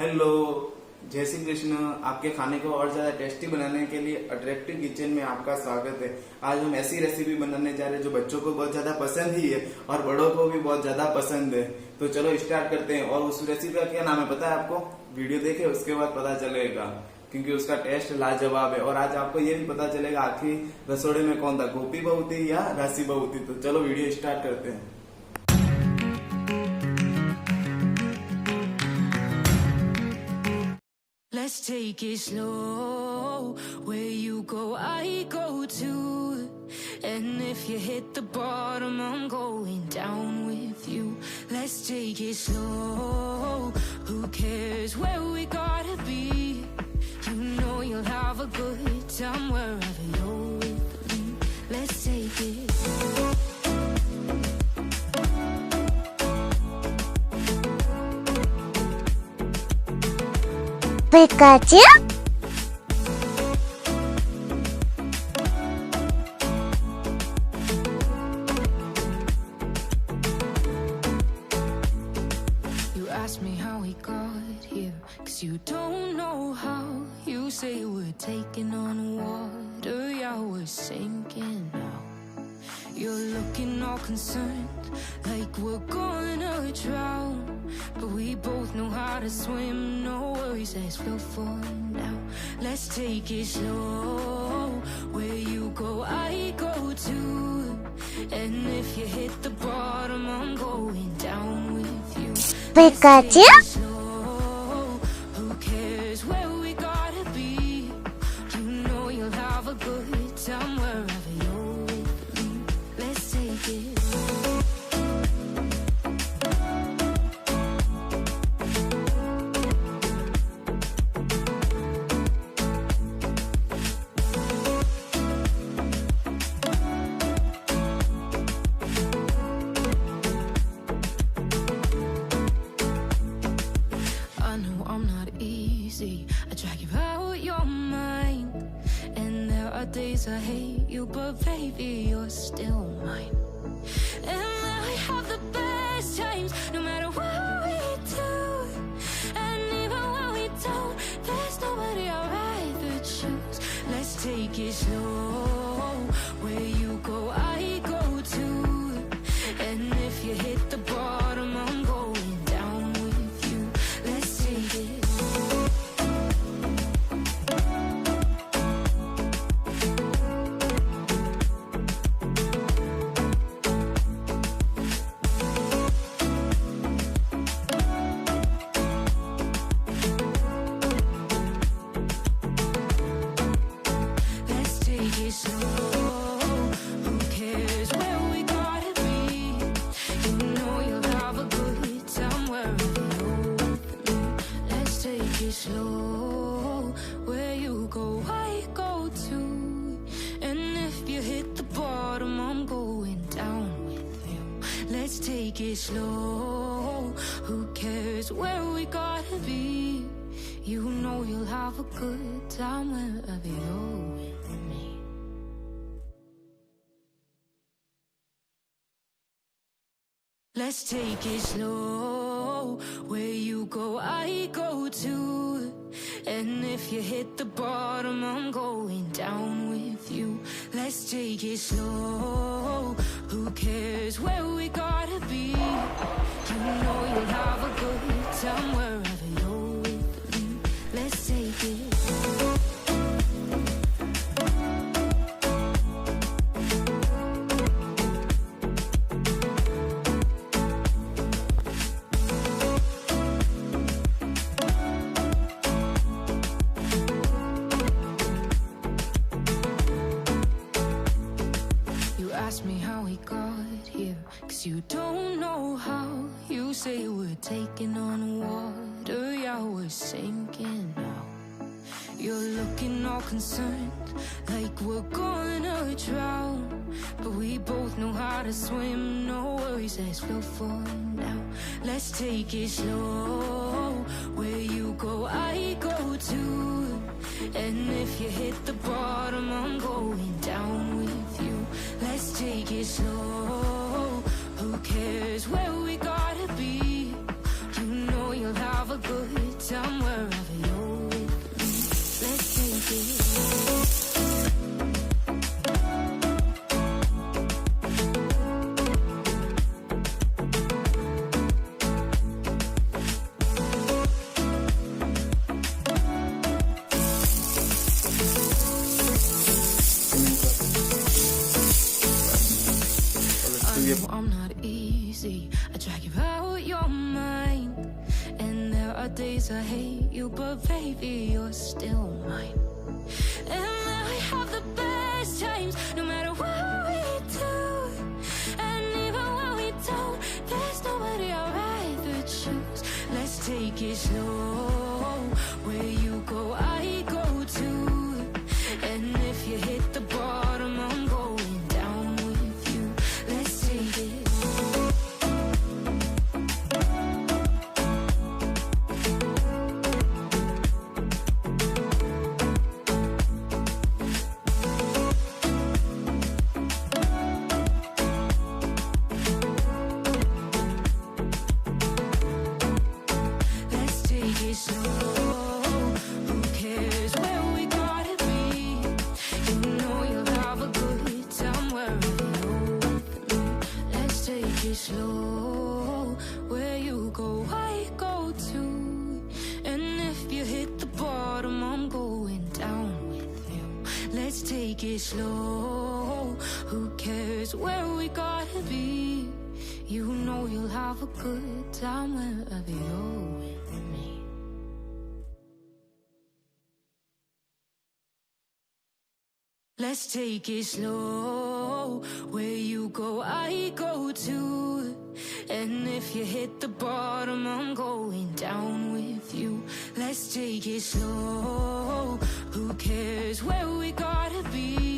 Hello, जय श्री कृष्ण। आपके खाने को और ज्यादा टेस्टी बनाने के लिए अट्रैक्टिव किचन में आपका स्वागत है। आज हम ऐसी रेसिपी बनाने जा रहे हैं जो बच्चों को बहुत ज्यादा पसंद ही है और बड़ों को भी बहुत ज्यादा पसंद है। तो चलो स्टार्ट करते हैं। और उस रेसिपी का क्या नाम है पता है आपको? वीडियो देखे उसके बाद पता चलेगा, क्योंकि उसका टेस्ट लाजवाब है। और आज आपको ये भी पता चलेगा आखिर रसोड़े में कौन था, गोपी बहू थी या राशि बहू थी। तो चलो वीडियो स्टार्ट करते हैं। Let's take it slow. Where you go, I go too. And if you hit the bottom, I'm going down with you. Let's take it slow. Who cares where we gotta be? You know you'll have a good time wherever you're with me. Let's take it slow. Pikachu? You ask me how we got here, 'cause you don't know how. You say we're taking on water, yeah, we're sinking now. You're looking all concerned, like we're gonna drown. But we both know how to swim, no worries, let's flow for now. Let's take it slow. Where you go, I go too. And if you hit the bottom, I'm going down with you. Pikachu? Who cares where we gotta be? You know you'll have a good time wherever you're with me. Let's take it. I know I'm not easy. I drag you out your mind. And there are days I hate you, but baby, you're still mine. And we have the best times, no matter what we do. And even when we don't, there's nobody I'd rather choose. Let's take it slow. Where you go, I go too. And if you hit the bottom, I'm going down with you. Let's take it. Let's take it slow. Who cares where we gotta be? You know you'll have a good time wherever you're with me. Let's take it slow. Where you go, I go too. And if you hit the bottom, I'm going down with you. Let's take it slow. Who cares where we gotta be? You know you'll have a good time wherever you're with me. Let's take it slow. Where you go, I go too. And if you hit the bottom, I'm going down with you. Let's take it slow. Who cares where we gotta be? You know you'll have a good time wherever you're with me. Let's take it. You ask me how we got here, 'cause you don't know how. You say we're taking on water, yeah, we're sinking now. You're looking all concerned, like we're gonna drown. But we both know how to swim, no worries, let's flow for now. Let's take it slow. Where you go, I go too. And if you hit the bottom, I'm going down with you. Let's take it slow. Who cares where we gotta be? You know you'll have a good time wherever you're with me. Let's take it slow. I'm not easy. I drag you out your mind, and there are days I hate you, but baby, you're still mine. And I have the best times, no matter what we do. And even when we don't, there's nobody I'd rather choose. Let's take it slow. Where you go, I go too. And if you hit the bottom, I'm going down with you. Let's take it. Let's take it slow. Who cares where we gotta be? You know you'll have a good time wherever you're with me. Let's take it slow. Where you go, I go too. And if you hit the bottom, I'm going down with you. Let's take it slow. Who cares where we gotta be? You know you'll have a good time wherever you're with me. Let's take it slow. Where you go, I go too. And if you hit the bottom, I'm going down with you. Let's take it slow. Who cares where we gotta be?